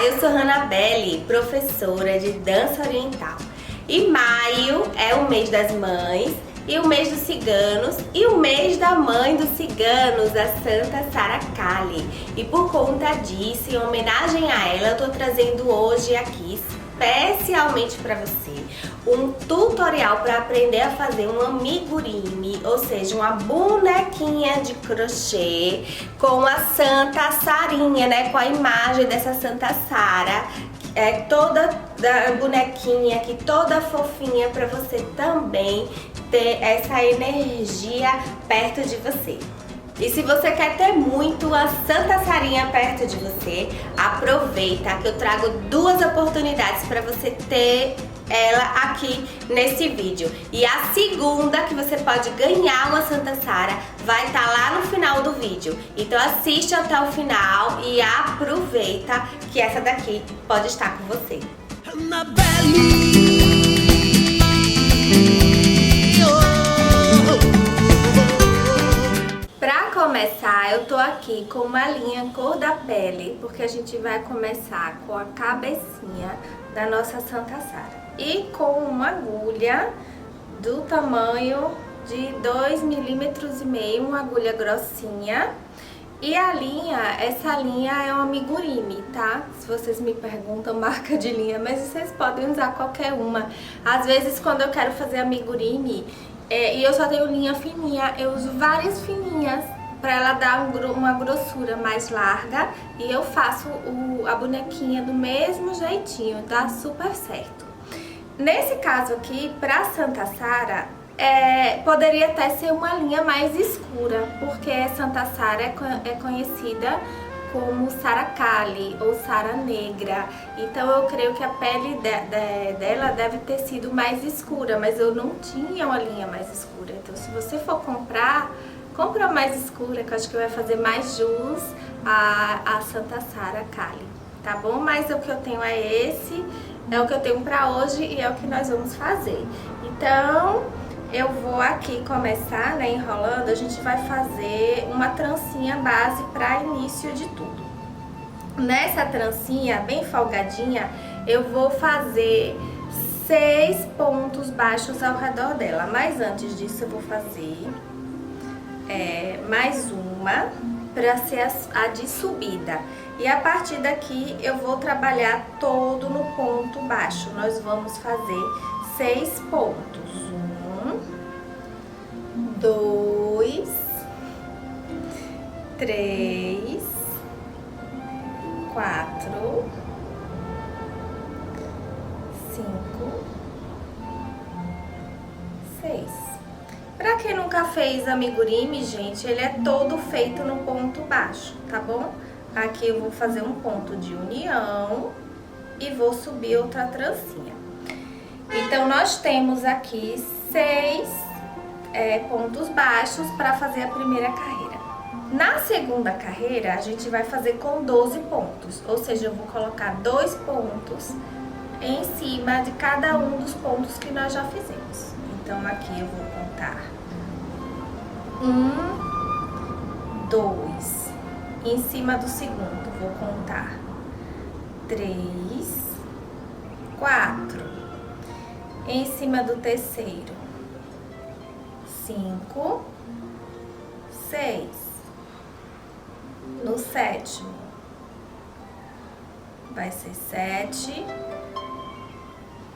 eu sou Hanabelle, professora de dança oriental. E maio é o mês das mães e o mês dos ciganos e o mês da mãe dos ciganos, a Santa Sara Kali. E por conta disso, em homenagem a ela, eu tô trazendo hoje aqui, especialmente para você, um tutorial para aprender a fazer um amigurumi, ou seja, uma bonequinha de crochê com a Santa Sarinha, né? Com a imagem dessa Santa Sara, toda da bonequinha aqui, toda fofinha, para você também ter essa energia perto de você. E se você quer ter muito a Santa Sarinha perto de você, aproveita que eu trago duas oportunidades para você ter ela aqui nesse vídeo. E a segunda que você pode ganhar uma Santa Sara vai estar lá no final do vídeo. Então assiste até o final e aproveita que essa daqui pode estar com você. Para começar, eu tô aqui com uma linha cor da pele, porque a gente vai começar com a cabecinha da nossa Santa Sara. E com uma agulha do tamanho de 2,5 milímetros, uma agulha grossinha. E a linha, essa linha é um amigurumi, tá? Se vocês me perguntam marca de linha, mas vocês podem usar qualquer uma. Às vezes quando eu quero fazer amigurumi e eu só tenho linha fininha, eu uso várias fininhas para ela dar uma grossura mais larga e eu faço a bonequinha do mesmo jeitinho, dá super certo. Nesse caso aqui, para Santa Sara, poderia até ser uma linha mais escura, porque Santa Sara é conhecida como Sara Kali ou Sara Negra. Então eu creio que a pele dela deve ter sido mais escura, mas eu não tinha uma linha mais escura. Então se você for compra uma mais escura, que eu acho que vai fazer mais jus a Santa Sara Kali, tá bom? Mas o que eu tenho é esse, é o que eu tenho pra hoje e é o que nós vamos fazer. Então eu vou aqui começar, né, enrolando. A gente vai fazer uma trancinha base para início de tudo. Nessa trancinha bem folgadinha, eu vou fazer 6 pontos baixos ao redor dela. Mas antes disso eu vou fazer mais uma para ser a de subida. E a partir daqui eu vou trabalhar todo no ponto baixo. Nós vamos fazer 6 pontos. 1, 2, 3, 4, 5, 6. Pra quem nunca fez amigurumi, gente, ele é todo feito no ponto baixo, tá bom? Aqui eu vou fazer um ponto de união e vou subir outra trancinha. Então, nós temos aqui 6 pontos baixos para fazer a primeira carreira. Na segunda carreira, a gente vai fazer com 12 pontos, ou seja, eu vou colocar 2 pontos em cima de cada um dos pontos que nós já fizemos. Então, aqui eu vou contar 1, 2, em cima do segundo, vou contar 3, 4, em cima do terceiro, 5, 6, no sétimo, vai ser 7,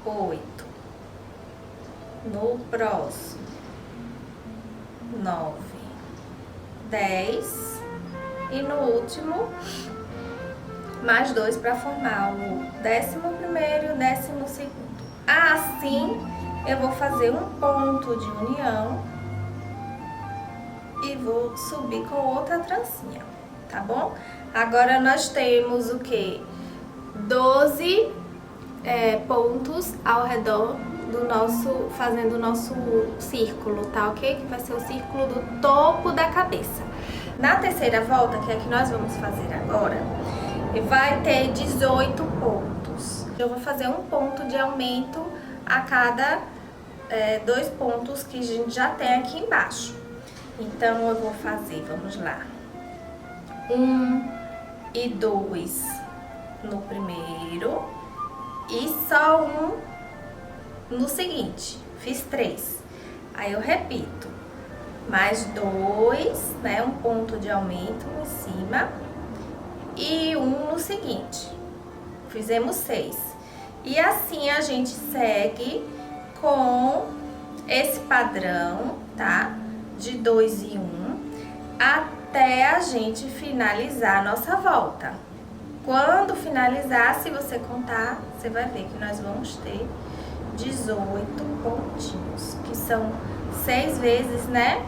8, no próximo, 9, 10 e no último mais 2 para formar o 11º e o 12º. Assim eu vou fazer um ponto de união e vou subir com outra trancinha, tá bom? Agora nós temos o que? 12 pontos ao redor do nosso, fazendo o nosso círculo, tá ok? Que vai ser o círculo do topo da cabeça. Na terceira volta, que é a que nós vamos fazer agora, vai ter 18 pontos. Eu vou fazer um ponto de aumento a cada 2 pontos que a gente já tem aqui embaixo. Então eu vou fazer, vamos lá, 1 e 2 no primeiro, no seguinte, fiz 3. Aí eu repito, mais 2, né, um ponto de aumento em cima e um no seguinte. Fizemos 6. E assim a gente segue com esse padrão, tá? De 2 e 1, até a gente finalizar a nossa volta. Quando finalizar, se você contar, você vai ver que nós vamos ter 18 pontinhos, que são 6 vezes, né?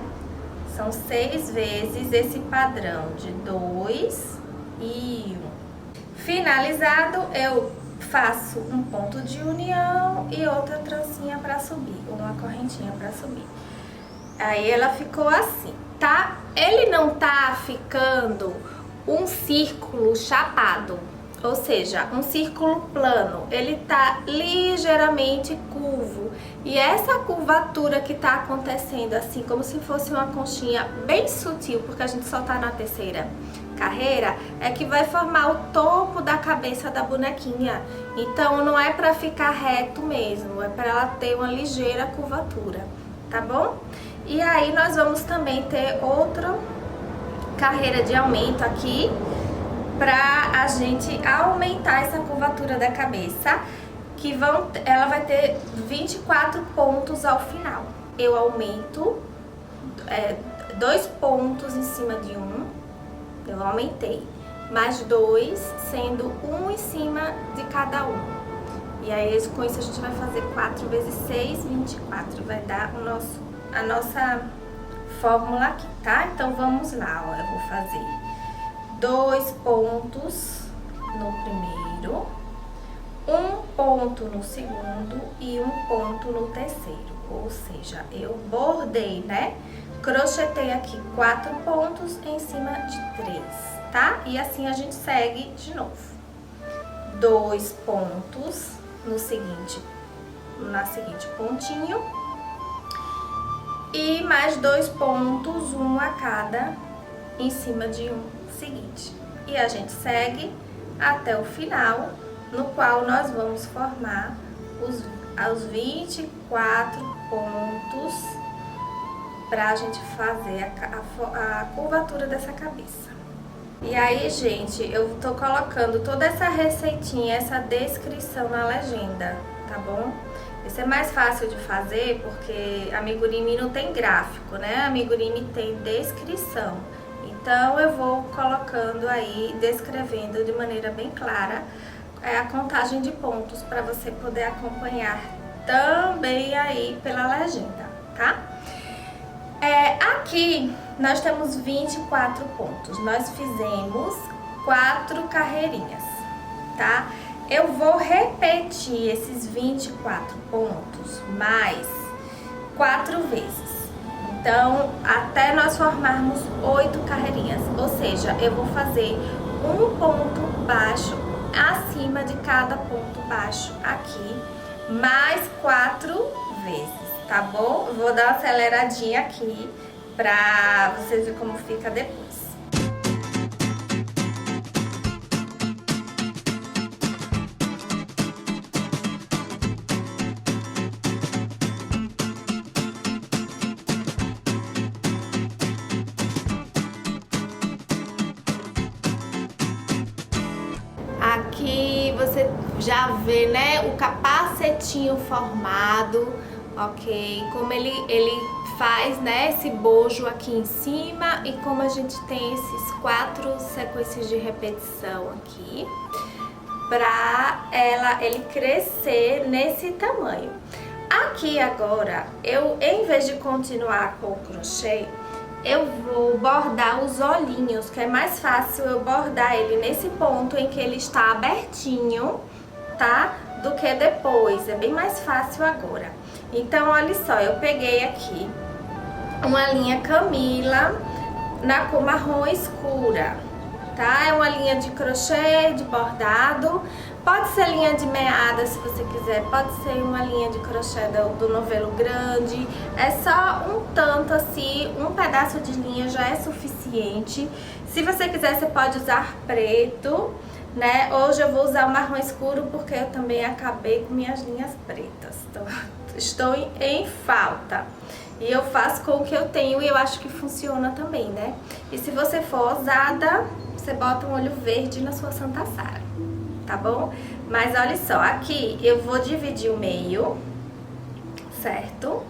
São 6 vezes esse padrão de 2 e 1. Finalizado, eu faço um ponto de união e outra trancinha para subir, uma correntinha para subir. Aí ela ficou assim, tá? Ele não tá ficando um círculo chapado, ou seja, um círculo plano. Ele tá ligeiramente curvo. E essa curvatura que tá acontecendo assim, como se fosse uma conchinha bem sutil, porque a gente só tá na terceira carreira, é que vai formar o topo da cabeça da bonequinha. Então não é pra ficar reto mesmo, é pra ela ter uma ligeira curvatura, tá bom? E aí nós vamos também ter outra carreira de aumento aqui, pra a gente aumentar essa curvatura da cabeça, que ela vai ter 24 pontos ao final. Eu aumento 2 pontos em cima de um, eu aumentei, mais 2, sendo 1 em cima de cada um. E aí com isso a gente vai fazer 4 vezes 6, 24, vai dar a nossa fórmula aqui, tá? Então vamos lá, ó, eu vou fazer 2 pontos no primeiro, 1 ponto no segundo e 1 ponto no terceiro. Ou seja, eu bordei, né? Crochetei aqui 4 pontos em cima de 3, tá? E assim a gente segue de novo. 2 pontos no seguinte, na seguinte pontinho. E mais 2 pontos, um a cada, em cima de um seguinte. E a gente segue até o final, no qual nós vamos formar os 24 pontos pra gente fazer a curvatura dessa cabeça. E aí, gente, eu tô colocando toda essa receitinha, essa descrição na legenda, tá bom? Esse é mais fácil de fazer porque a amigurumi não tem gráfico, né? A amigurumi tem descrição. Então eu vou colocando aí, descrevendo de maneira bem clara a contagem de pontos para você poder acompanhar também aí pela legenda, tá? Aqui nós temos 24 pontos. Nós fizemos 4 carreirinhas, tá? Eu vou repetir esses 24 pontos mais 4 vezes. Então, até nós formarmos 8 carreirinhas. Ou seja, eu vou fazer um ponto baixo acima de cada ponto baixo aqui, mais 4 vezes, tá bom? Eu vou dar uma aceleradinha aqui pra vocês verem como fica depois. Aqui você já vê, né, o capacetinho formado, ok? Como ele faz, né, esse bojo aqui em cima e como a gente tem esses 4 sequências de repetição aqui pra ele crescer nesse tamanho. Aqui agora, em vez de continuar com o crochê, eu vou bordar os olhinhos, que é mais fácil eu bordar ele nesse ponto em que ele está abertinho, tá? Do que depois, é bem mais fácil agora. Então, olha só, eu peguei aqui uma linha Camila na cor marrom escura, tá? É uma linha de crochê, de bordado. Pode ser linha de meada se você quiser, pode ser uma linha de crochê do novelo grande. É só um tanto assim, um pedaço de linha já é suficiente. Se você quiser, você pode usar preto, né? Hoje eu vou usar o marrom escuro porque eu também acabei com minhas linhas pretas. Então, estou em falta. E eu faço com o que eu tenho e eu acho que funciona também, né? E se você for ousada, você bota um olho verde na sua Santa Sara, tá bom? Mas olha só, aqui eu vou dividir o meio, certo?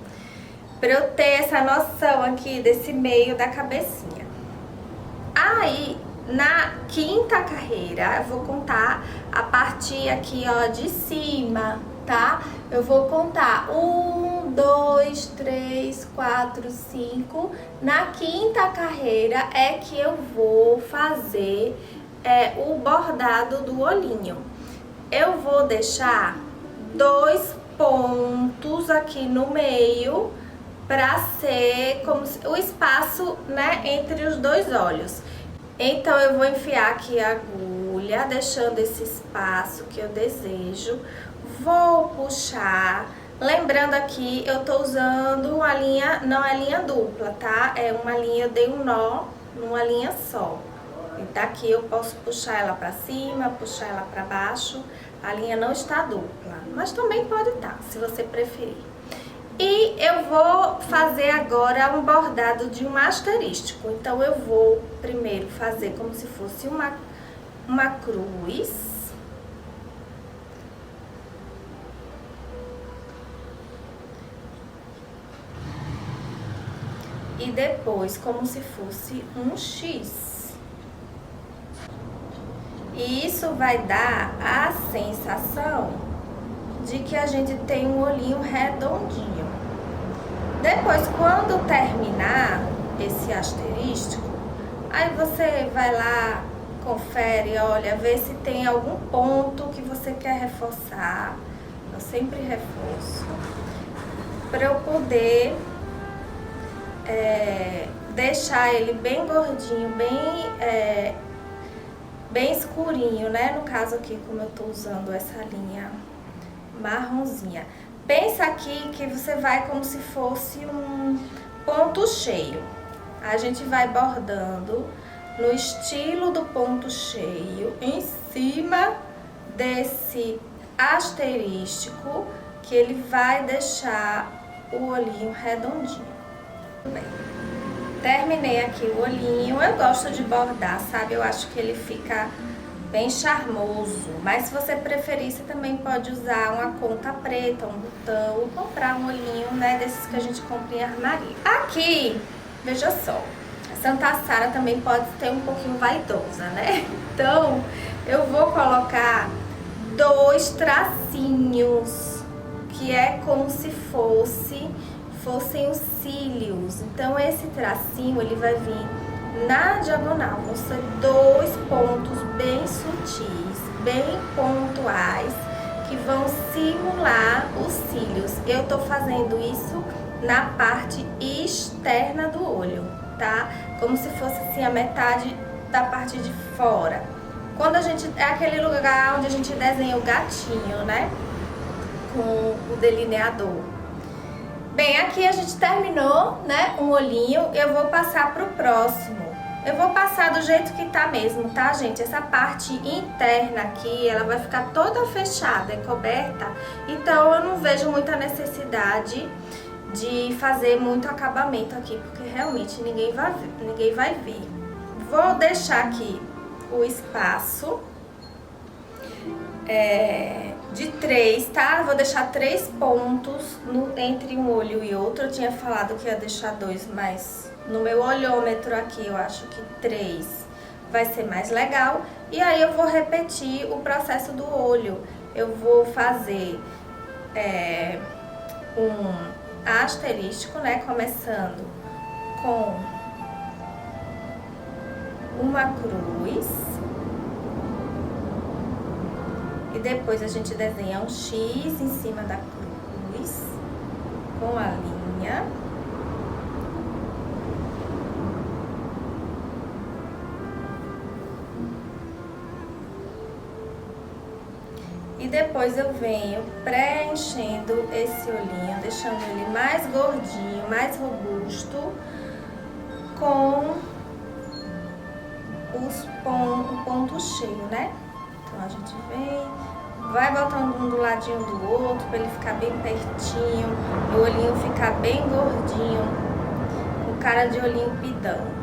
Pra eu ter essa noção aqui desse meio da cabecinha. Aí, na quinta carreira, eu vou contar a partir aqui, ó, de cima, tá? Eu vou contar 1, 2, 3, 4, 5. Na quinta carreira é que eu vou fazer o bordado do olhinho. Eu vou deixar 2 pontos aqui no meio pra ser como se, o espaço, né, entre os dois olhos. Então eu vou enfiar aqui a agulha, deixando esse espaço que eu desejo. Vou puxar, lembrando aqui, eu tô usando uma linha, não é linha dupla, tá? É uma linha, eu dei um nó numa linha só. E daqui eu posso puxar ela pra cima, puxar ela pra baixo. A linha não está dupla, mas também pode estar, se você preferir. E eu vou fazer agora um bordado de um asterístico. Então eu vou primeiro fazer como se fosse uma cruz. E depois como se fosse um X. E isso vai dar a sensação de que a gente tem um olhinho redondinho. Depois, quando terminar esse asterístico, aí você vai lá, confere, olha, vê se tem algum ponto que você quer reforçar. Eu sempre reforço, para eu poder deixar ele bem gordinho, bem escurinho, né? No caso aqui, como eu tô usando essa linha marronzinha. Pensa aqui que você vai como se fosse um ponto cheio. A gente vai bordando no estilo do ponto cheio, em cima desse asterístico, que ele vai deixar o olhinho redondinho. Bem, terminei aqui o olhinho. Eu gosto de bordar, sabe? Eu acho que ele fica bem charmoso, mas se você preferir, você também pode usar uma conta preta, um botão, ou comprar um olhinho, né, desses que a gente compra em armaria. Aqui, veja só, a Santa Sara também pode ter um pouquinho vaidosa, né? Então, eu vou colocar 2 tracinhos, que é como se fossem os cílios. Então, esse tracinho, ele vai vir na diagonal, vão ser 2 pontos bem sutis, bem pontuais, que vão simular os cílios. Eu tô fazendo isso na parte externa do olho, tá? Como se fosse assim a metade da parte de fora. Quando a gente, é aquele lugar onde a gente desenha o gatinho, né? Com o delineador. Bem, aqui a gente terminou, né, um olhinho. Eu vou passar pro próximo. Eu vou passar do jeito que tá mesmo, tá, gente? Essa parte interna aqui, ela vai ficar toda fechada, coberta. Então, eu não vejo muita necessidade de fazer muito acabamento aqui, porque realmente ninguém vai ver. Vou deixar aqui o espaço de 3, tá? Vou deixar 3 pontos entre um olho e outro. Eu tinha falado que ia deixar 2, mas no meu olhômetro aqui eu acho que 3 vai ser mais legal. E aí eu vou repetir o processo do olho. Eu vou fazer um asterístico, né? Começando com uma cruz. E depois a gente desenha um X em cima da cruz, com a linha. E depois eu venho preenchendo esse olhinho, deixando ele mais gordinho, mais robusto, com o ponto cheio, né? a gente vem, vai botando um do ladinho do outro pra ele ficar bem pertinho, o olhinho ficar bem gordinho, com cara de olhinho pidão.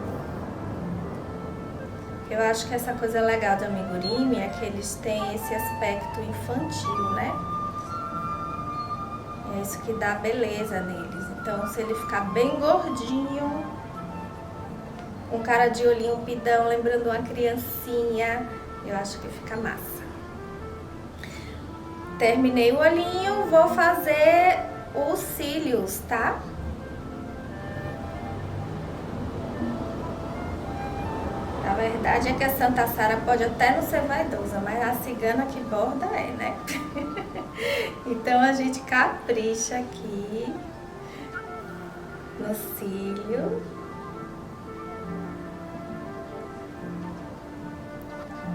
Eu acho que essa coisa legal do amigurumi é que eles têm esse aspecto infantil, né? É isso que dá beleza neles. Então, se ele ficar bem gordinho, com cara de olhinho pidão, lembrando uma criancinha, eu acho que fica massa. Terminei o olhinho, vou fazer os cílios, tá? A verdade é que a Santa Sara pode até não ser vaidosa, mas a cigana que borda é, né? Então a gente capricha aqui no cílio.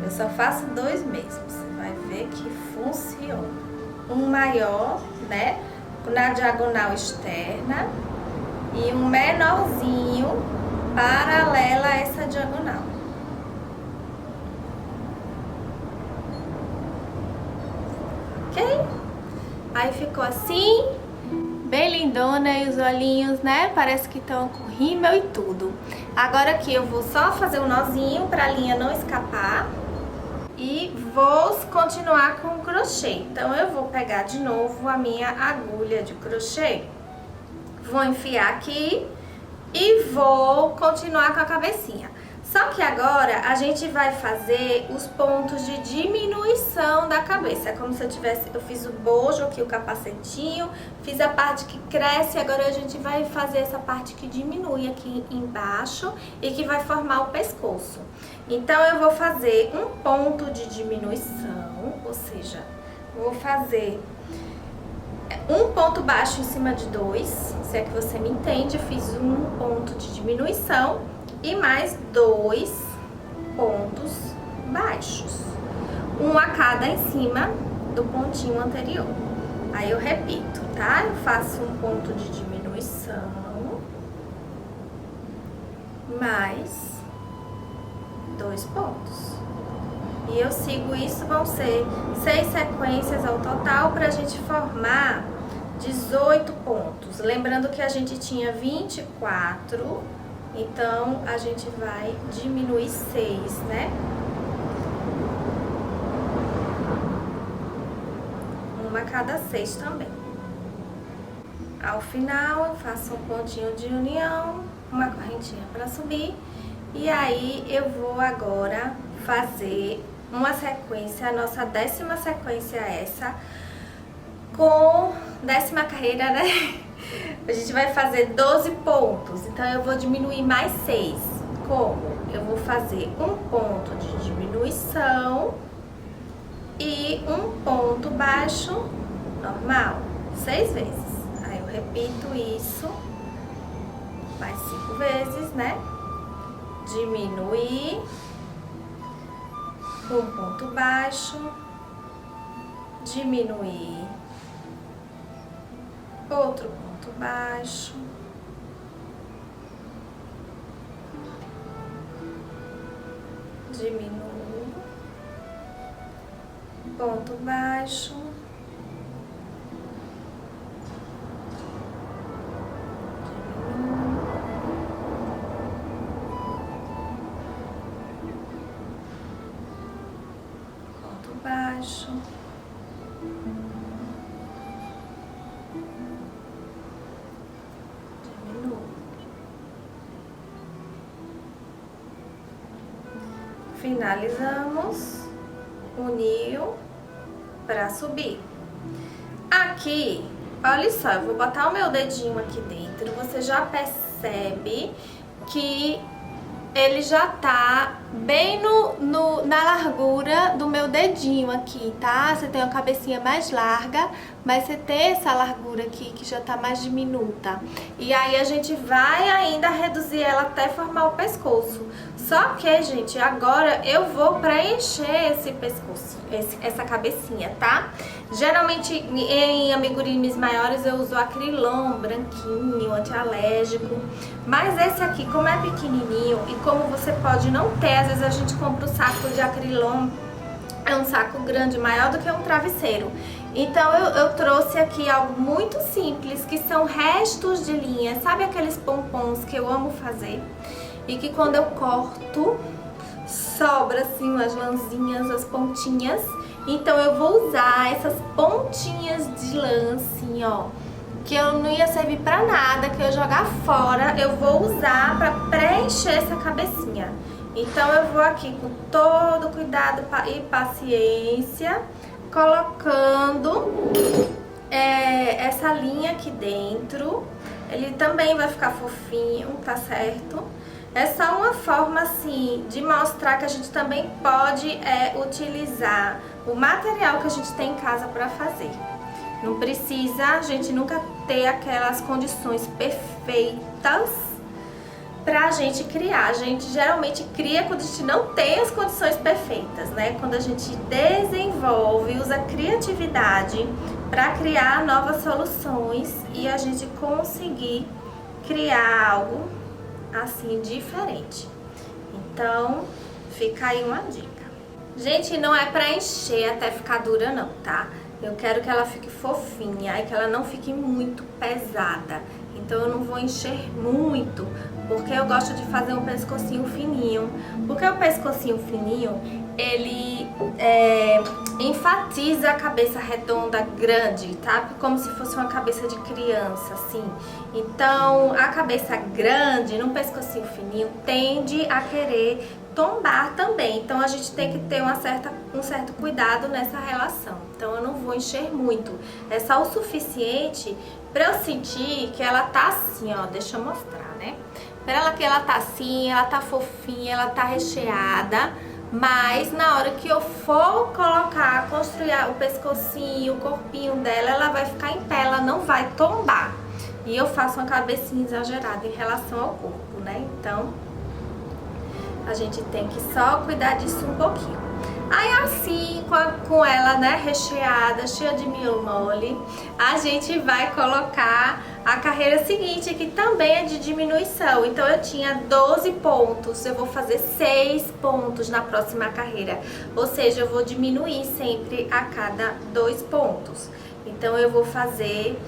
Eu só faço 2 mesmo, você vai ver que funciona. Um maior, né, na diagonal externa e um menorzinho paralela a essa diagonal. Ok? Aí ficou assim, bem lindona, e os olhinhos, né, parece que estão com rímel e tudo. Agora aqui eu vou só fazer um nozinho pra linha não escapar. E vou continuar com o crochê. Então eu vou pegar de novo a minha agulha de crochê, vou enfiar aqui e vou continuar com a cabecinha. Só que agora a gente vai fazer os pontos de diminuição da cabeça. É como se eu fiz o bojo aqui, o capacetinho, fiz a parte que cresce, agora a gente vai fazer essa parte que diminui aqui embaixo e que vai formar o pescoço. Então eu vou fazer um ponto de diminuição, ou seja, vou fazer um ponto baixo em cima de 2, se é que você me entende, fiz um ponto de diminuição e mais 2 pontos baixos, um a cada em cima do pontinho anterior. Aí eu repito, tá? Eu faço um ponto de diminuição, mais 2 pontos. E eu sigo isso, vão ser 6 sequências ao total pra gente formar 18 pontos. Lembrando que a gente tinha 24, então a gente vai diminuir 6, né? Uma a cada 6 também. Ao final eu faço um pontinho de união, uma correntinha pra subir. E aí eu vou agora fazer uma sequência, a nossa 10ª sequência essa, com 10ª carreira, né? A gente vai fazer 12 pontos, então eu vou diminuir mais 6. Como? Eu vou fazer um ponto de diminuição e um ponto baixo normal, 6 vezes. Aí eu repito isso mais 5 vezes, né? Diminuir, um ponto baixo, diminuir, outro ponto baixo, diminuo, ponto baixo, baixo, diminuo, finalizamos, uniu para subir. Aqui, olha só, eu vou botar o meu dedinho aqui dentro, você já percebe que ele já tá bem na largura do meu dedinho aqui, tá? Você tem uma cabecinha mais larga, mas você tem essa largura aqui que já tá mais diminuta. E aí a gente vai ainda reduzir ela até formar o pescoço. Só que, gente, agora eu vou preencher esse pescoço, essa cabecinha, tá? Geralmente em amigurumis maiores eu uso acrilon, branquinho, antialérgico. Mas esse aqui, como é pequenininho e como você pode não ter, às vezes a gente compra o saco de acrilon É um saco grande, maior do que um travesseiro. Então eu trouxe aqui algo muito simples, que são restos de linha. Sabe aqueles pompons que eu amo fazer? E que quando eu corto, sobra assim umas lãzinhas, as pontinhas. Então eu vou usar essas pontinhas de lã assim, ó, que eu não ia servir pra nada, que eu ia jogar fora, eu vou usar pra preencher essa cabecinha. Então eu vou aqui com todo cuidado e paciência, colocando essa linha aqui dentro. Ele também vai ficar fofinho, tá certo? É só uma forma assim de mostrar que a gente também pode utilizar o material que a gente tem em casa para fazer. Não precisa a gente nunca ter aquelas condições perfeitas pra gente criar. A gente geralmente cria quando a gente não tem as condições perfeitas, né? Quando a gente desenvolve, usa criatividade para criar novas soluções e a gente conseguir criar algo assim diferente. Então, fica aí uma dica. Gente, não é pra encher até ficar dura não, tá? Eu quero que ela fique fofinha e que ela não fique muito pesada. Então eu não vou encher muito, porque eu gosto de fazer um pescocinho fininho. Porque o pescocinho fininho, ele enfatiza a cabeça redonda grande, tá? Como se fosse uma cabeça de criança, assim. Então a cabeça grande, num pescocinho fininho, tende a querer tombar também. Então a gente tem que ter um certo cuidado nessa relação. Então eu não vou encher muito. É só o suficiente pra eu sentir que ela tá assim, ó. Deixa eu mostrar, né? Pra ela que ela tá assim, ela tá fofinha, ela tá recheada. Mas na hora que eu for colocar, construir o pescocinho, o corpinho dela, ela vai ficar em pé, ela não vai tombar. E eu faço uma cabecinha exagerada em relação ao corpo, né? Então a gente tem que só cuidar disso um pouquinho. Aí assim, com ela, né, recheada, cheia de miolo mole, a gente vai colocar a carreira seguinte, que também é de diminuição. Então eu tinha 12 pontos, eu vou fazer 6 pontos na próxima carreira. Ou seja, eu vou diminuir sempre a cada 2 pontos. Então eu vou fazer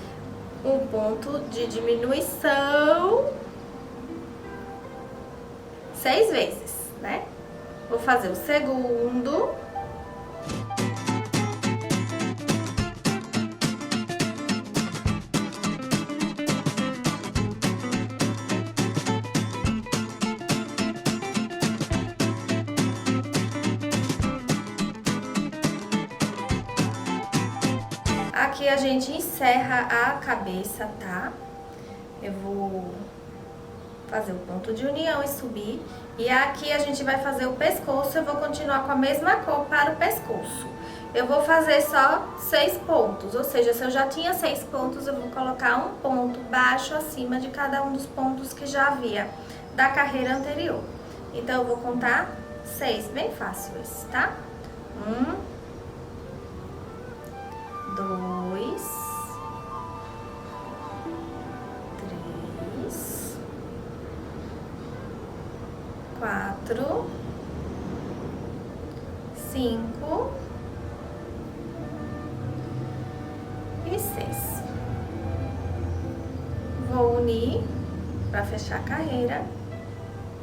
um ponto de diminuição 6 vezes, né? Vou fazer o segundo. Aqui a gente encerra a cabeça, tá? Eu vou fazer o ponto de união e subir. E aqui a gente vai fazer o pescoço, eu vou continuar com a mesma cor para o pescoço. Eu vou fazer só 6 pontos, ou seja, se eu já tinha 6 pontos, eu vou colocar um ponto baixo acima de cada um dos pontos que já havia da carreira anterior. Então eu vou contar 6, bem fácil esse, tá? 1, 2, 3, 4, 5 e 6. Vou unir para fechar a carreira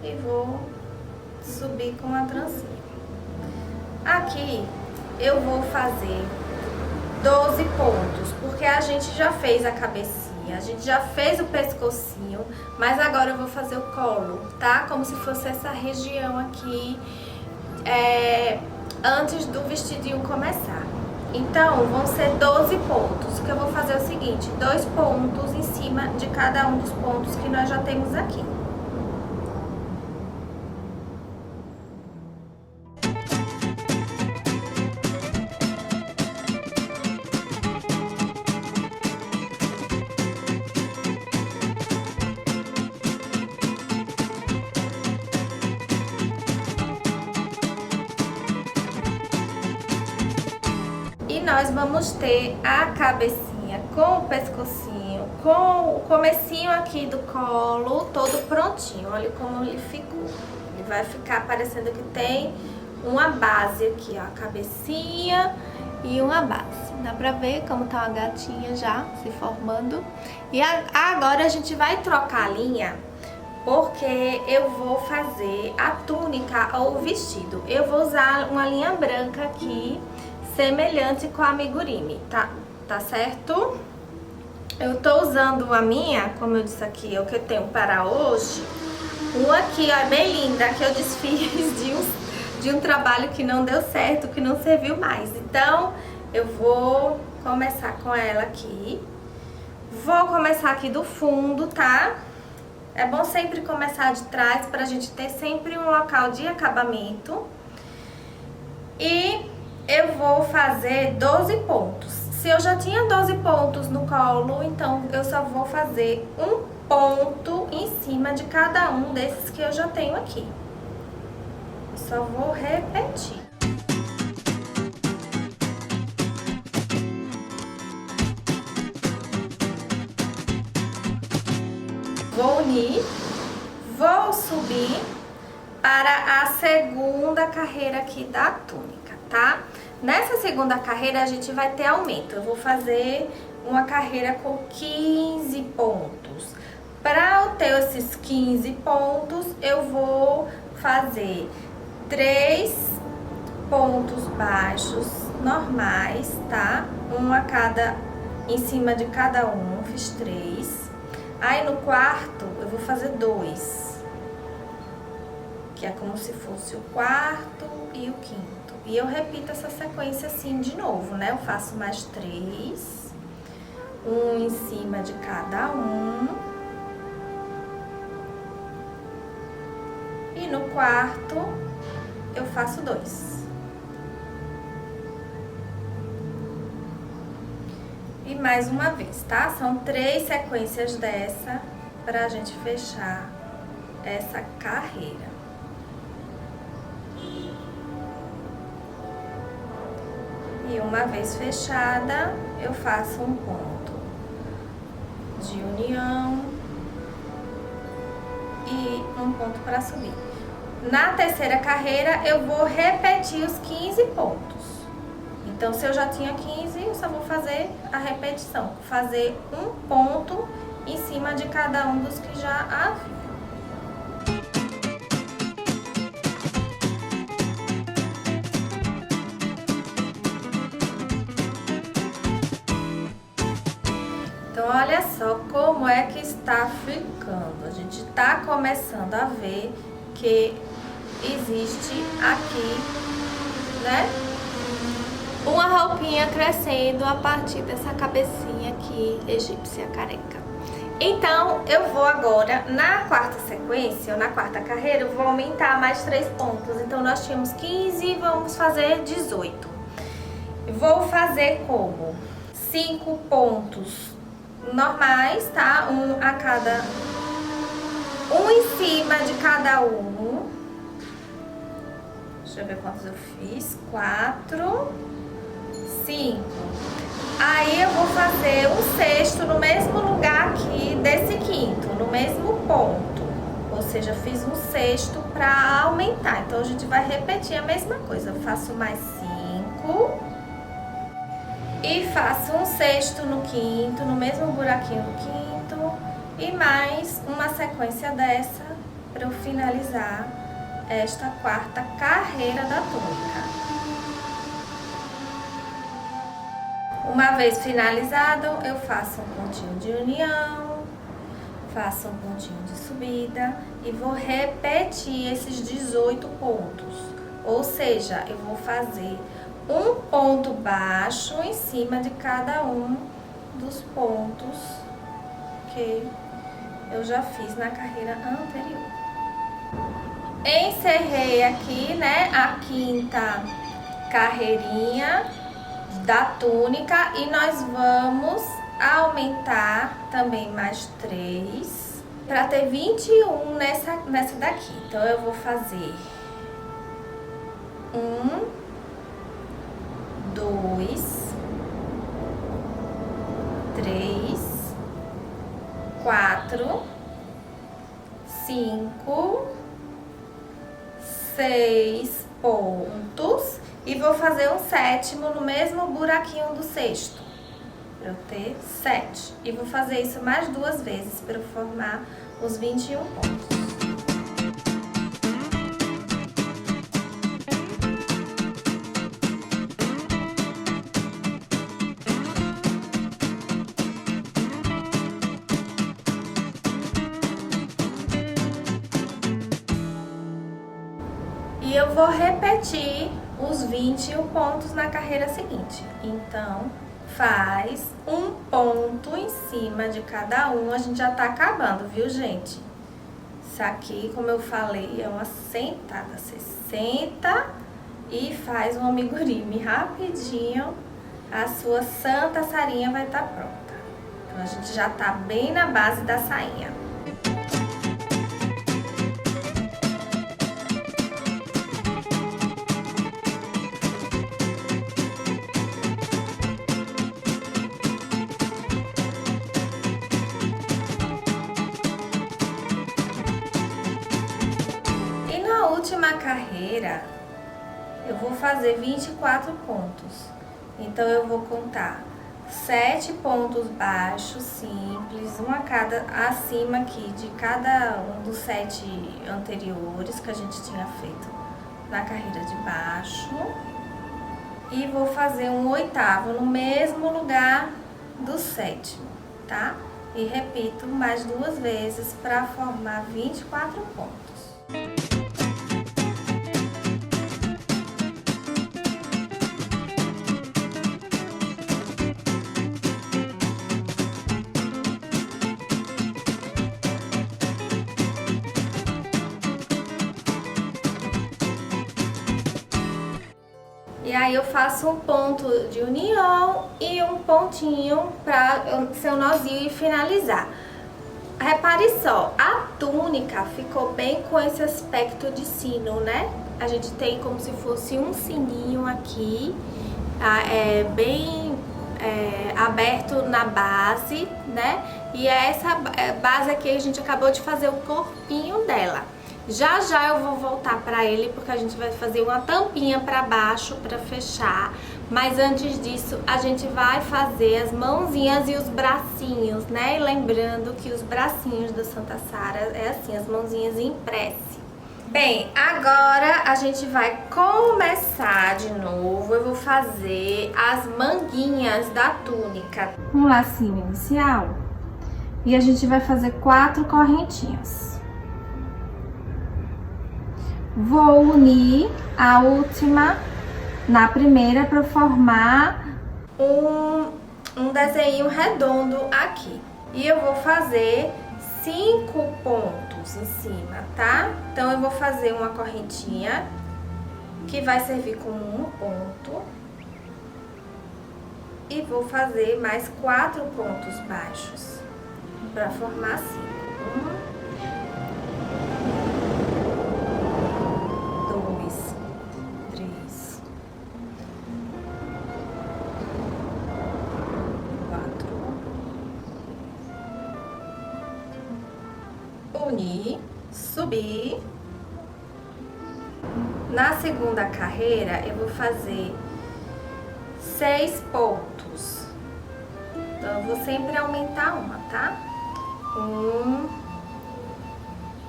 e vou subir com a trancinha. Aqui eu vou fazer 12 pontos, porque a gente já fez a cabecinha, a gente já fez o pescocinho, mas agora eu vou fazer o colo, tá? Como se fosse essa região aqui, antes do vestidinho começar. Então, vão ser 12 pontos. O que eu vou fazer é o seguinte, 2 pontos em cima de cada um dos pontos que nós já temos aqui. E nós vamos ter a cabecinha com o pescocinho, com o comecinho aqui do colo todo prontinho. Olha como ele ficou. Ele vai ficar parecendo que tem uma base aqui, ó, a cabecinha e uma base. Dá pra ver como tá uma gatinha já se formando. E agora a gente vai trocar a linha, porque eu vou fazer a túnica ou o vestido. Eu vou usar uma linha branca aqui, semelhante com a amigurumi, tá certo? Eu tô usando a minha, como eu disse aqui, é o que eu tenho para hoje. Uma aqui, ó, bem linda, que eu desfiz de um trabalho que não deu certo, que não serviu mais. Então, eu vou começar com ela aqui. Vou começar aqui do fundo, tá? É bom sempre começar de trás pra gente ter sempre um local de acabamento. E eu vou fazer 12 pontos. Se eu já tinha 12 pontos no colo, então eu só vou fazer um ponto em cima de cada um desses que eu já tenho aqui. Só vou repetir. Vou unir, vou subir para a segunda carreira aqui da túnica, tá? Nessa segunda carreira a gente vai ter aumento. Eu vou fazer uma carreira com 15 pontos. Para eu ter esses 15 pontos, eu vou fazer 3 pontos baixos normais, tá? Em cima de cada um, fiz 3. Aí no quarto eu vou fazer 2, que é como se fosse o quarto e o quinto. E eu repito essa sequência assim de novo, né? Eu faço mais 3, um em cima de cada um. E no quarto eu faço 2. E mais uma vez, tá? São 3 sequências dessa pra gente fechar essa carreira. E uma vez fechada, eu faço um ponto de união e um ponto para subir. Na terceira carreira, eu vou repetir os 15 pontos. Então, se eu já tinha 15, eu só vou fazer a repetição. Fazer um ponto em cima de cada um dos que já havia. Então, olha só como é que está ficando. A gente está começando a ver que existe aqui, né, uma roupinha crescendo a partir dessa cabecinha aqui egípcia careca. Então, eu vou agora, na quarta sequência, ou na quarta carreira, eu vou aumentar mais 3 pontos. Então, nós tínhamos 15 e vamos fazer 18. Vou fazer como? 5 pontos normais, tá? Um em cima de cada um. Deixa eu ver quantos eu fiz. 4, 5. Aí eu vou fazer um sexto no mesmo lugar aqui desse quinto, no mesmo ponto. Ou seja, fiz um sexto pra aumentar. Então, a gente vai repetir a mesma coisa. Eu faço mais 5. E faço um sexto no quinto, no mesmo buraquinho do quinto. E mais uma sequência dessa para eu finalizar esta quarta carreira da túnica. Uma vez finalizado, eu faço um pontinho de união, faço um pontinho de subida e vou repetir esses 18 pontos. Ou seja, eu vou fazer um ponto baixo em cima de cada um dos pontos que eu já fiz na carreira anterior. Encerrei aqui, né, a quinta carreirinha da túnica e nós vamos aumentar também mais 3 para ter 21 nessa daqui. Então, eu vou fazer 1, 2, 3, 4, 5, 6 pontos e vou fazer um sétimo no mesmo buraquinho do sexto, para eu ter 7. E vou fazer isso mais 2 vezes para eu formar os 21 pontos. E eu vou repetir os 21 pontos na carreira seguinte. Então, faz um ponto em cima de cada um. A gente já tá acabando, viu, gente? Isso aqui, como eu falei, é uma sentada. Você senta e faz um amigurumi rapidinho. A sua Santa Sarinha vai estar pronta. Então, a gente já tá bem na base da sainha. Na última carreira, eu vou fazer 24 pontos. Então, eu vou contar 7 pontos baixos, simples, um a cada, acima aqui de cada um dos 7 anteriores que a gente tinha feito na carreira de baixo. E vou fazer um 8º no mesmo lugar do 7º, tá? E repito mais 2 vezes para formar 24 pontos. E aí eu faço um ponto de união e um pontinho para ser um nozinho e finalizar. Repare só, a túnica ficou bem com esse aspecto de sino, né? A gente tem como se fosse um sininho aqui, bem aberto na base, né? E é essa base aqui a gente acabou de fazer o corpinho dela. Já já eu vou voltar pra ele, porque a gente vai fazer uma tampinha pra baixo pra fechar. Mas antes disso, a gente vai fazer as mãozinhas e os bracinhos, né? E lembrando que os bracinhos da Santa Sara é assim, as mãozinhas em prece. Bem, agora a gente vai começar de novo. Eu vou fazer as manguinhas da túnica. Um lacinho inicial. E a gente vai fazer 4 correntinhas. Vou unir a última na primeira para formar um desenho redondo aqui. E eu vou fazer 5 pontos em cima, tá? Então, eu vou fazer uma correntinha que vai servir como um ponto. E vou fazer mais 4 pontos baixos para formar 5. 1, unir, subir. Na segunda carreira, eu vou fazer 6 pontos. Então, eu vou sempre aumentar uma, tá? 1,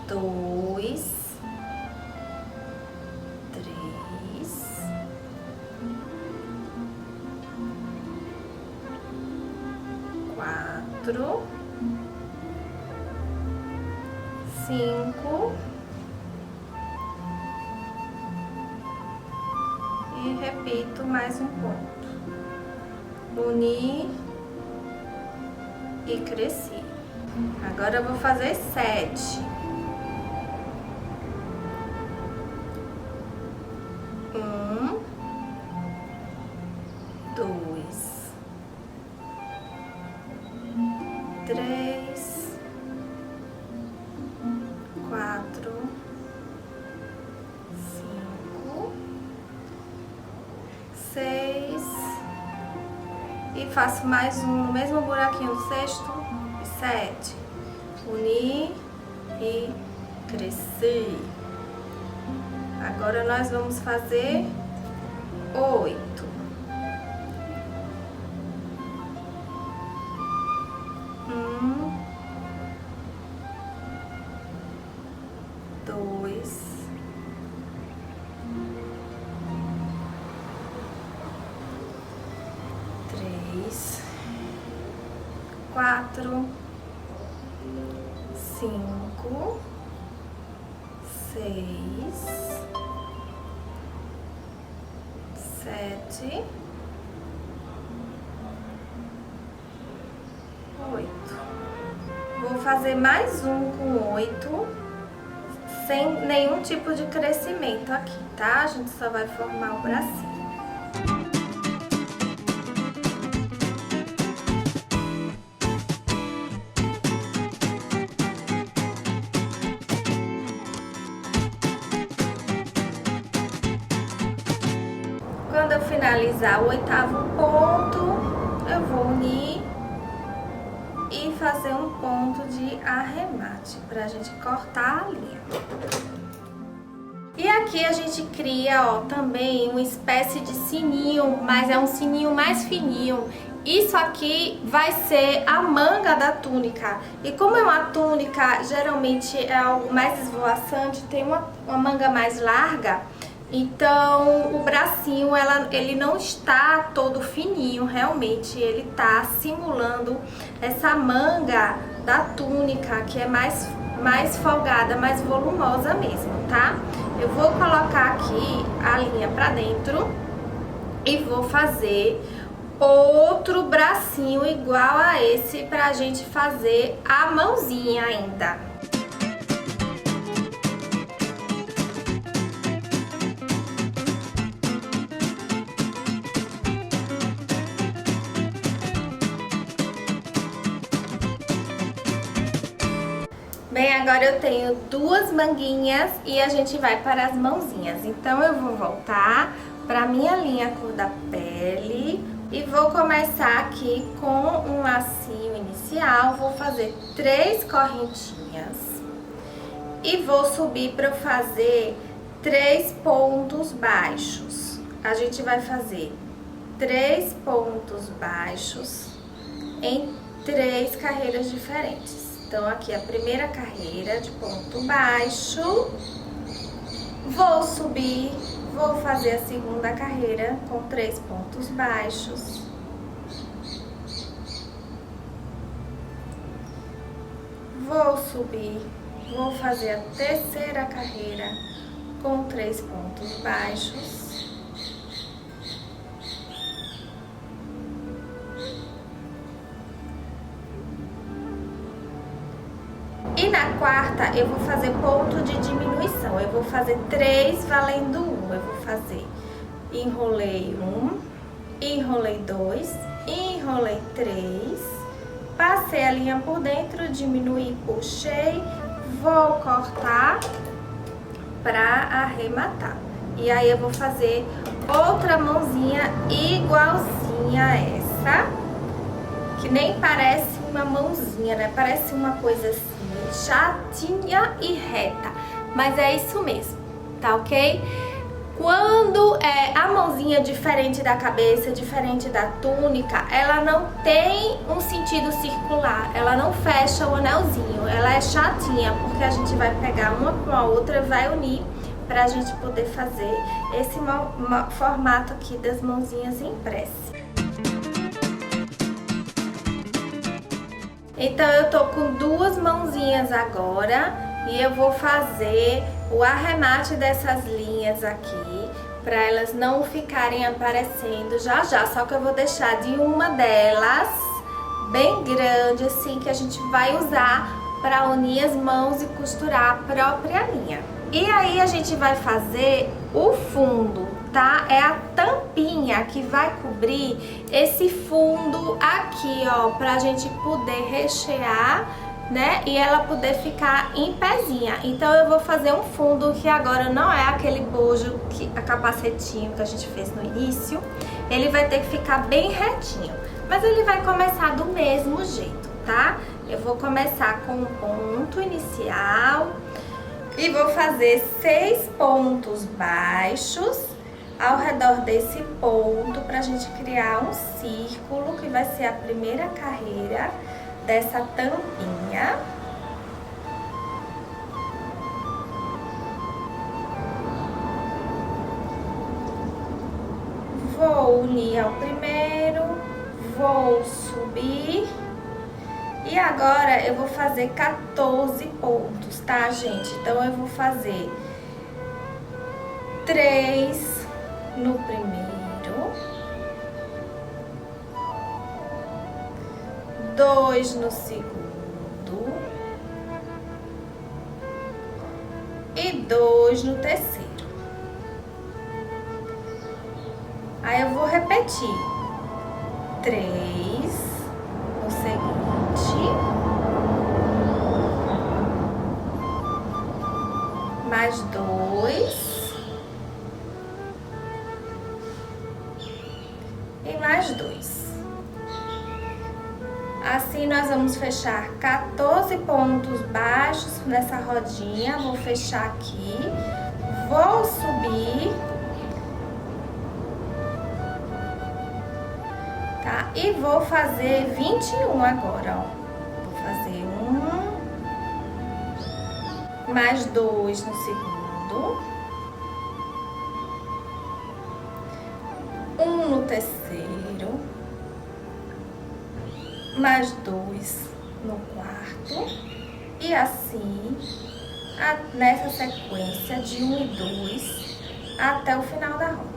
2, 3, 4, 5 e repito mais um ponto. Unir e cresci. Agora eu vou fazer 7. 1, 2, 3, 4, 5, 6 e faço mais um no mesmo buraquinho do sexto e 7. Unir e crescer. Agora nós vamos fazer 8. Dois, 3, 4, 5, 6, 7, 8. Vou fazer mais um com 8, sem nenhum tipo de crescimento aqui, tá? A gente só vai formar o bracinho. Quando eu finalizar o 8º ponto, eu vou unir e fazer um ponto de arremate pra gente cortar a linha. E aqui a gente cria, ó, também uma espécie de sininho, mas é um sininho mais fininho. Isso aqui vai ser a manga da túnica. E como é uma túnica, geralmente é algo mais esvoaçante, tem uma manga mais larga, então o bracinho ele não está todo fininho, realmente ele tá simulando essa manga da túnica, que é mais folgada, mais volumosa mesmo, tá? Eu vou colocar aqui a linha pra dentro e vou fazer outro bracinho igual a esse pra gente fazer a mãozinha ainda. Bem, agora eu tenho 2 manguinhas e a gente vai para as mãozinhas. Então eu vou voltar para minha linha cor da pele e vou começar aqui com um lacinho inicial. Vou fazer 3 correntinhas e vou subir para fazer 3 pontos baixos. A gente vai fazer 3 pontos baixos em 3 carreiras diferentes. Então, aqui a primeira carreira de ponto baixo, vou subir, vou fazer a segunda carreira com 3 pontos baixos. Vou subir, vou fazer a terceira carreira com 3 pontos baixos. E na quarta eu vou fazer ponto de diminuição, eu vou fazer 3 valendo 1, eu vou fazer, enrolei 1, enrolei 2, enrolei 3, passei a linha por dentro, diminuí, puxei, vou cortar pra arrematar. E aí eu vou fazer outra mãozinha igualzinha a essa, que nem parece uma mãozinha, né? Parece uma coisa assim, chatinha e reta, mas é isso mesmo, tá ok? Quando a mãozinha diferente da cabeça, diferente da túnica, ela não tem um sentido circular, ela não fecha o anelzinho, ela é chatinha, porque a gente vai pegar uma com a outra e vai unir pra gente poder fazer esse formato aqui das mãozinhas em prece. Então eu tô com 2 mãozinhas agora e eu vou fazer o arremate dessas linhas aqui para elas não ficarem aparecendo já, só que eu vou deixar de uma delas bem grande assim, que a gente vai usar para unir as mãos e costurar a própria linha. E aí a gente vai fazer o fundo, tá? É a tampinha que vai cobrir esse fundo aqui, ó, pra gente poder rechear, né? E ela poder ficar em pezinha. Então eu vou fazer um fundo que agora não é aquele bojo, a capacetinho que a gente fez no início. Ele vai ter que ficar bem retinho, mas ele vai começar do mesmo jeito, tá? Eu vou começar com um ponto inicial, E vou fazer 6 pontos baixos ao redor desse ponto pra gente criar um círculo que vai ser a primeira carreira dessa tampinha. Vou unir ao primeiro, vou subir e agora eu vou fazer 14 pontos, tá, gente? Então eu vou fazer 3 no primeiro, 2 no segundo e 2 no terceiro. Aí eu vou repetir 3 no seguinte, mais 2 e mais 2. Assim nós vamos fechar 14 pontos baixos nessa rodinha. Vou fechar aqui, vou subir. Tá? E vou fazer 21 agora, ó. Vou fazer 1, mais 2 no segundo, 1 no terceiro, mais 2 no quarto, e assim, nessa sequência de 1 e 2, até o final da roda.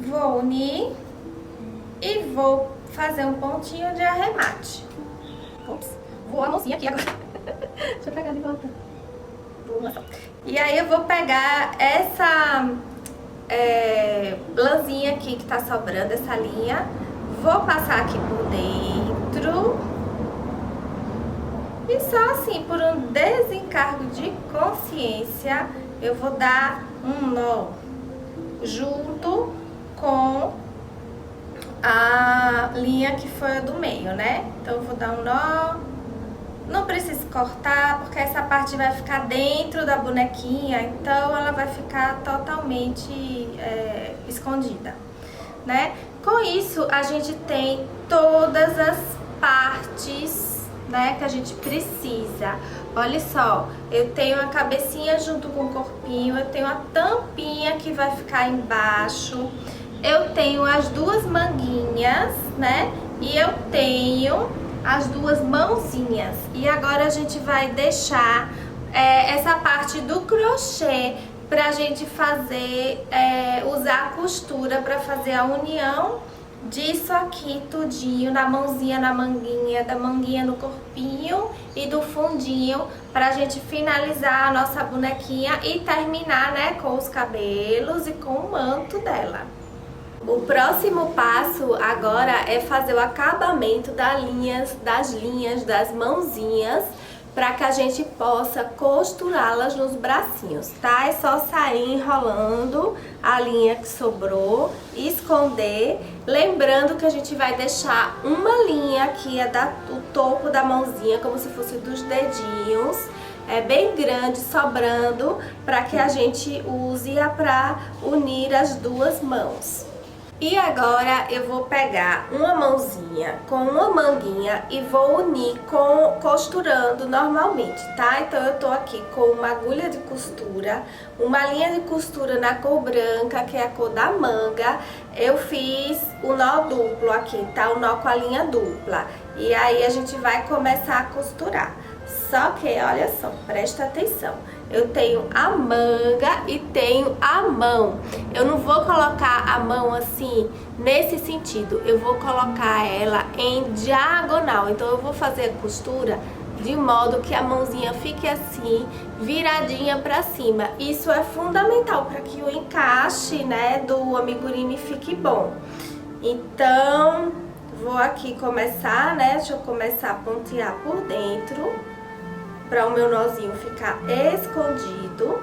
Vou unir e vou fazer um pontinho de arremate. Ops, vou a mãozinha aqui agora. Deixa eu pegar de volta. E aí eu vou pegar essa lãzinha aqui que tá sobrando, essa linha. Vou passar aqui por dentro. E só assim, por um desencargo de consciência, eu vou dar um nó junto com a linha que foi a do meio, né? Então eu vou dar um nó, não preciso cortar porque essa parte vai ficar dentro da bonequinha, então ela vai ficar totalmente escondida, né? Com isso a gente tem todas as partes, né, que a gente precisa. Olha só, eu tenho a cabecinha junto com o corpinho, eu tenho a tampinha que vai ficar embaixo, eu tenho as duas manguinhas, né? E eu tenho as duas mãozinhas. E agora a gente vai deixar essa parte do crochê pra gente fazer, usar a costura pra fazer a união disso aqui tudinho, na mãozinha, na manguinha, da manguinha no corpinho e do fundinho, pra gente finalizar a nossa bonequinha e terminar, né, com os cabelos e com o manto dela. O próximo passo agora é fazer o acabamento das linhas das mãozinhas, para que a gente possa costurá-las nos bracinhos, tá? É só sair enrolando a linha que sobrou, esconder, lembrando que a gente vai deixar uma linha aqui, o topo da mãozinha, como se fosse dos dedinhos, bem grande, sobrando, para que a gente use para unir as duas mãos. E agora eu vou pegar uma mãozinha com uma manguinha e vou unir costurando normalmente, tá? Então eu tô aqui com uma agulha de costura, uma linha de costura na cor branca, que é a cor da manga. Eu fiz o nó duplo aqui, tá? O nó com a linha dupla. E aí a gente vai começar a costurar. Só que, olha só, presta atenção. Eu tenho a manga e tenho a mão. Eu não vou colocar a mão assim, nesse sentido. Eu vou colocar ela em diagonal. Então eu vou fazer a costura de modo que a mãozinha fique assim, viradinha pra cima. Isso é fundamental para que o encaixe, né, do amigurumi fique bom. Então, vou aqui começar, né, deixa eu começar a pontear por dentro, para o meu nozinho ficar escondido.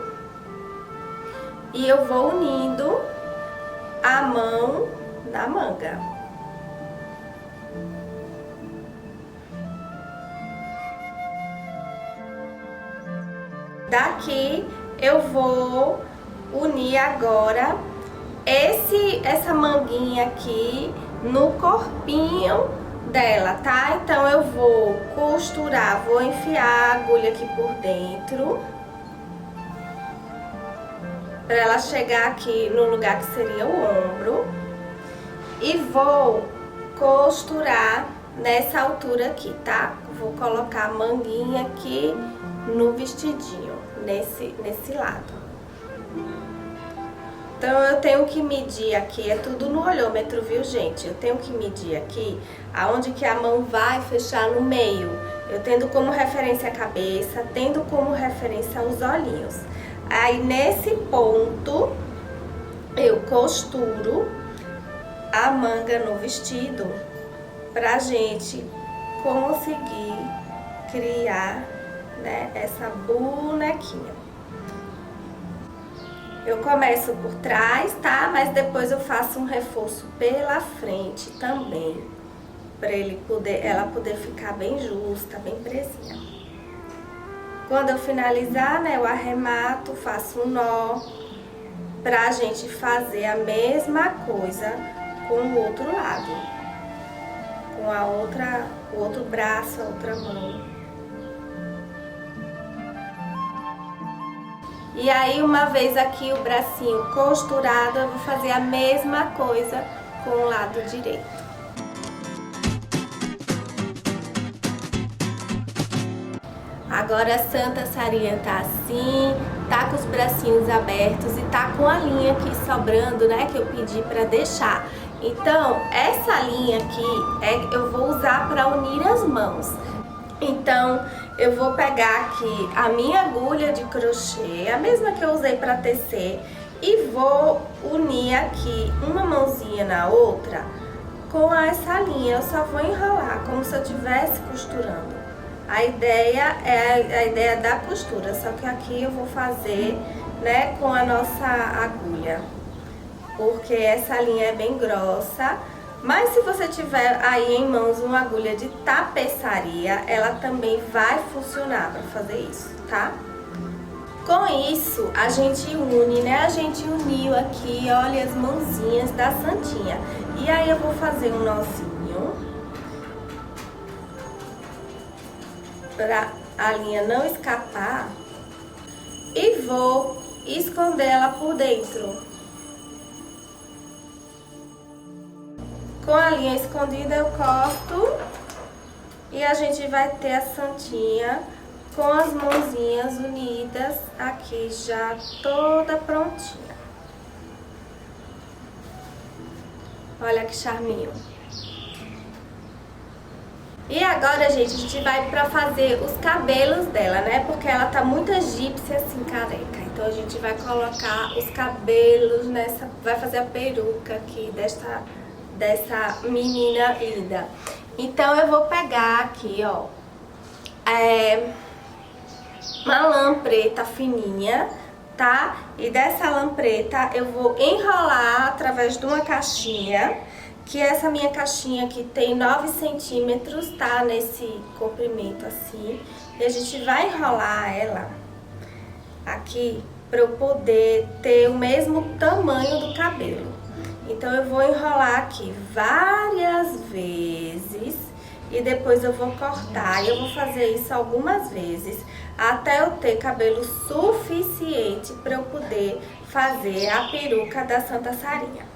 e eu vou unindo a mão na manga. Daqui eu vou unir agora essa manguinha aqui no corpinho dela, tá? Então eu vou costurar, vou enfiar a agulha aqui por dentro para ela chegar aqui no lugar que seria o ombro e vou costurar nessa altura aqui, tá? Vou colocar a manguinha aqui no vestidinho, nesse lado. Então eu tenho que medir aqui, é tudo no olhômetro, viu, gente? Eu tenho que medir aqui aonde que a mão vai fechar no meio. Eu tendo como referência a cabeça, tendo como referência os olhinhos. Aí nesse ponto eu costuro a manga no vestido pra gente conseguir criar, né, essa bonequinha. Eu começo por trás, tá? Mas depois eu faço um reforço pela frente também, para ela poder ficar bem justa, bem presinha. Quando eu finalizar, né, eu arremato, faço um nó, pra gente fazer a mesma coisa com o outro lado, com o outro braço, a outra mão. E aí, uma vez aqui o bracinho costurado, eu vou fazer a mesma coisa com o lado direito. Agora a Santa Sarinha tá assim, tá com os bracinhos abertos e tá com a linha aqui sobrando, né, que eu pedi pra deixar. Então, essa linha aqui eu vou usar pra unir as mãos. Então, eu vou pegar aqui a minha agulha de crochê, a mesma que eu usei para tecer, e vou unir aqui uma mãozinha na outra com essa linha. Eu só vou enrolar como se eu estivesse costurando. A ideia é a ideia da costura, só que aqui eu vou fazer, né, com a nossa agulha, porque essa linha é bem grossa. Mas se você tiver aí em mãos uma agulha de tapeçaria, ela também vai funcionar para fazer isso, tá? Com isso, a gente une, né? A gente uniu aqui, olha, as mãozinhas da Santinha. E aí eu vou fazer um nozinho para a linha não escapar e vou esconder ela por dentro. Com a linha escondida eu corto e a gente vai ter a Santinha com as mãozinhas unidas aqui já toda prontinha. Olha que charminho. E agora, gente, a gente vai pra fazer os cabelos dela, né? Porque ela tá muito egípcia, assim, careca. Então a gente vai colocar os cabelos vai fazer a peruca aqui dessa menina linda. Então eu vou pegar aqui, ó, uma lã preta fininha, tá? E dessa lã preta eu vou enrolar através de uma caixinha, que essa minha caixinha aqui tem 9 centímetros, tá? Nesse comprimento assim. E a gente vai enrolar ela aqui para eu poder ter o mesmo tamanho do cabelo. Então eu vou enrolar aqui várias vezes e depois eu vou cortar. E eu vou fazer isso algumas vezes até eu ter cabelo suficiente para eu poder fazer a peruca da Santa Sarinha.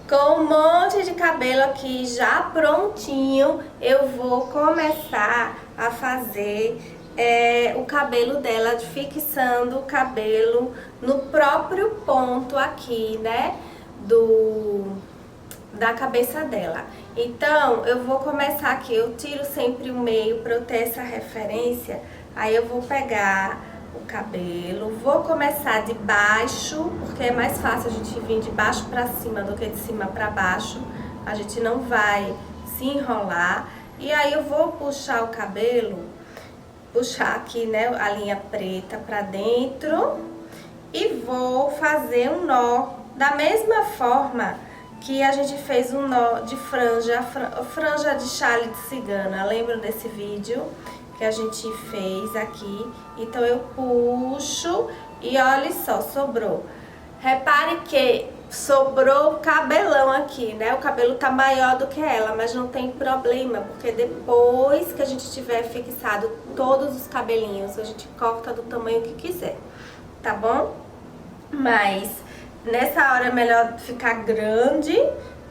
Com um monte de cabelo aqui já prontinho, eu vou começar a fazer o cabelo dela, fixando o cabelo no próprio ponto aqui, né? Da cabeça dela. Então, eu vou começar aqui, eu tiro sempre o meio para eu ter essa referência. Aí eu vou pegar o cabelo, vou começar de baixo, porque é mais fácil a gente vir de baixo para cima do que de cima para baixo. A gente não vai se enrolar. E aí eu vou puxar o cabelo, puxar aqui, né, a linha preta para dentro. e vou fazer um nó da mesma forma que a gente fez um nó de franja, franja de chale de cigana. Lembram desse vídeo que a gente fez aqui? Então eu puxo e olha só, sobrou. Repare que sobrou cabelão aqui, né? O cabelo tá maior do que ela, mas não tem problema, porque depois que a gente tiver fixado todos os cabelinhos, a gente corta do tamanho que quiser, tá bom? Mas nessa hora é melhor ficar grande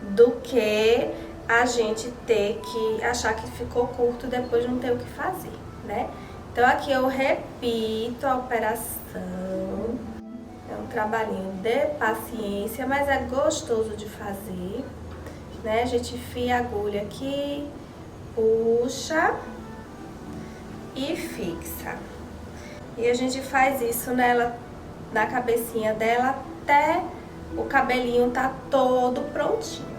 do que a gente ter que achar que ficou curto e depois não ter o que fazer, né? Então aqui eu repito a operação. É um trabalhinho de paciência, mas é gostoso de fazer, né? A gente enfia a agulha aqui, puxa e fixa. E a gente faz isso nela, na cabecinha dela, até o cabelinho tá todo prontinho.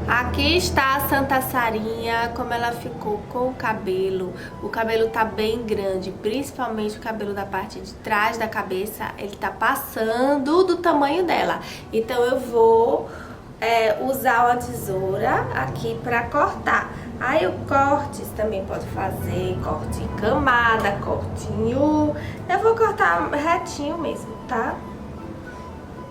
Aqui está a Santa Sarinha, como ela ficou com o cabelo. O cabelo tá bem grande, principalmente o cabelo da parte de trás da cabeça, ele tá passando do tamanho dela. Então eu vou usar uma tesoura aqui pra cortar. Aí o corte você também pode fazer, corte em camada, corte em U. Eu vou cortar retinho mesmo, tá?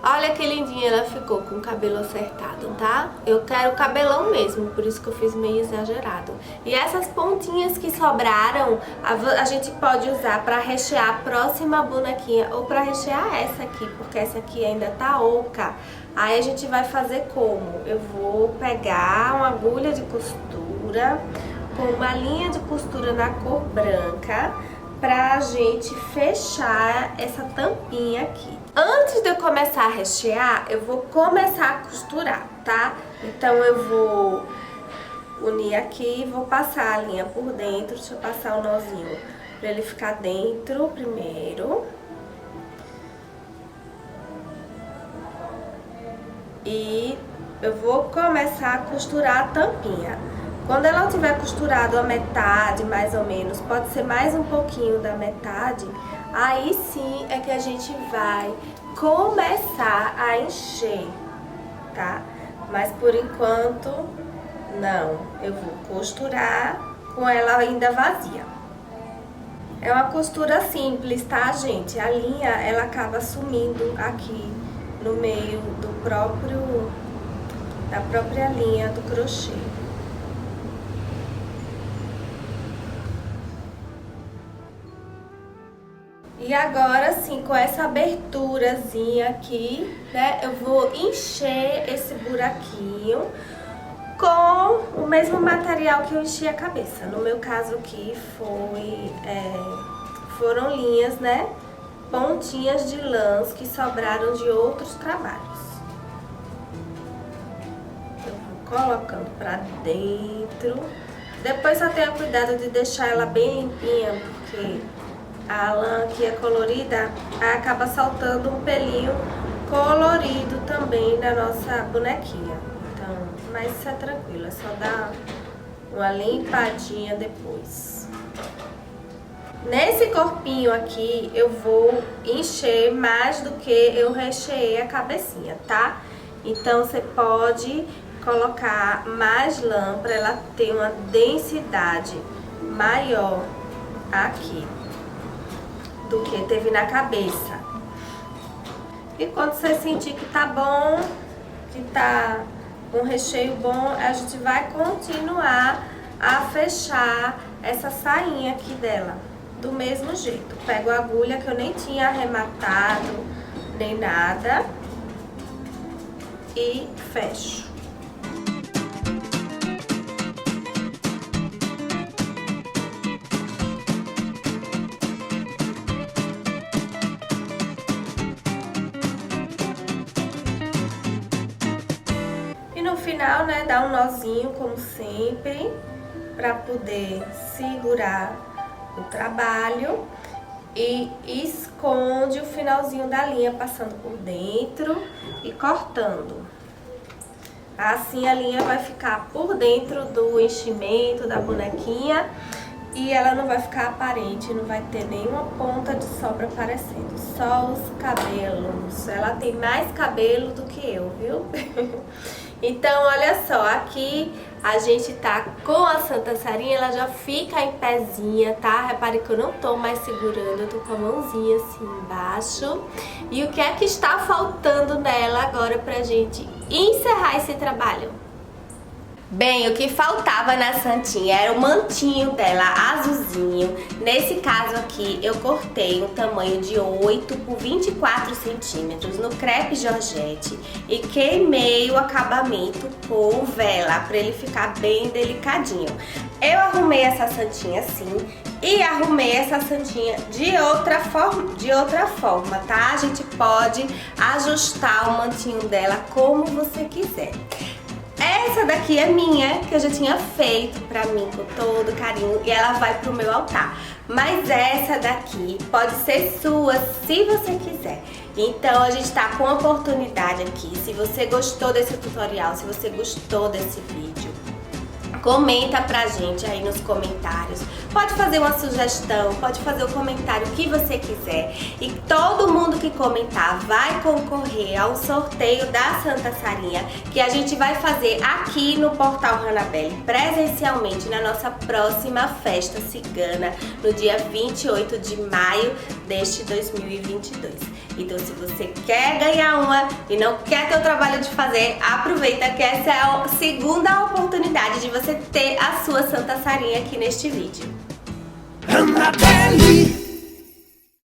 Olha que lindinha ela ficou com o cabelo acertado, tá? Eu quero cabelão mesmo, por isso que eu fiz meio exagerado. E essas pontinhas que sobraram, a gente pode usar pra rechear a próxima bonequinha ou pra rechear essa aqui, porque essa aqui ainda tá oca. Aí a gente vai fazer como? Eu vou pegar uma agulha de costura com uma linha de costura na cor branca pra gente fechar essa tampinha aqui. Antes de eu começar a rechear, eu vou começar a costurar, tá? Então eu vou unir aqui e vou passar a linha por dentro. Deixa eu passar o nozinho pra ele ficar dentro primeiro. E eu vou começar a costurar a tampinha. Quando ela tiver costurado a metade, mais ou menos, pode ser mais um pouquinho da metade, aí sim é que a gente vai começar a encher, tá? Mas por enquanto, não. Eu vou costurar com ela ainda vazia. É uma costura simples, tá, gente? A linha, ela acaba sumindo aqui no meio da própria linha do crochê. E agora sim, com essa aberturazinha aqui, né, eu vou encher esse buraquinho com o mesmo material que eu enchi a cabeça. No meu caso aqui foram linhas, né, pontinhas de lãs que sobraram de outros trabalhos. Eu vou colocando pra dentro. Depois só tenha cuidado de deixar ela bem limpinha, porque a lã aqui é colorida, acaba saltando um pelinho colorido também na nossa bonequinha. Então, mas isso é tranquilo, é só dar uma limpadinha depois. Nesse corpinho aqui, eu vou encher mais do que eu recheei a cabecinha, tá? Então, você pode colocar mais lã para ela ter uma densidade maior aqui do que teve na cabeça. E quando você sentir que tá bom, que tá um recheio bom, a gente vai continuar a fechar essa sainha aqui dela, do mesmo jeito. Pego a agulha que eu nem tinha arrematado, nem nada, e fecho. final, né, dá um nozinho, como sempre, para poder segurar o trabalho. E esconde o finalzinho da linha passando por dentro e cortando. Assim a linha vai ficar por dentro do enchimento da bonequinha e ela não vai ficar aparente, não vai ter nenhuma ponta de sobra aparecendo, só os cabelos. Ela tem mais cabelo do que eu, viu? Então, olha só, aqui a gente tá com a Santa Sarinha, ela já fica em pezinha, tá? Repare que eu não tô mais segurando, eu tô com a mãozinha assim embaixo. E o que é que está faltando nela agora pra gente encerrar esse trabalho? Bem, o que faltava na Santinha era o mantinho dela, azulzinho. Nesse caso aqui, eu cortei um tamanho de 8 por 24 centímetros no crepe Georgette e queimei o acabamento com vela, para ele ficar bem delicadinho. Eu arrumei essa Santinha assim e arrumei essa Santinha de outra forma, tá? A gente pode ajustar o mantinho dela como você quiser. Essa daqui é minha, que eu já tinha feito pra mim com todo carinho e ela vai pro meu altar. Mas essa daqui pode ser sua se você quiser. Então a gente tá com a oportunidade aqui. Se você gostou desse tutorial, se você gostou desse vídeo, comenta pra gente aí nos comentários. Pode fazer uma sugestão, pode fazer o comentário que você quiser. E todo mundo que comentar vai concorrer ao sorteio da Santa Sarinha, que a gente vai fazer aqui no Portal Hannabelle, presencialmente na nossa próxima festa cigana, no dia 28 de maio deste 2022. Então, se você quer ganhar uma e não quer ter o trabalho de fazer, aproveita que essa é a segunda oportunidade de você ter a sua Santa Sarinha aqui neste vídeo. Hannabelle.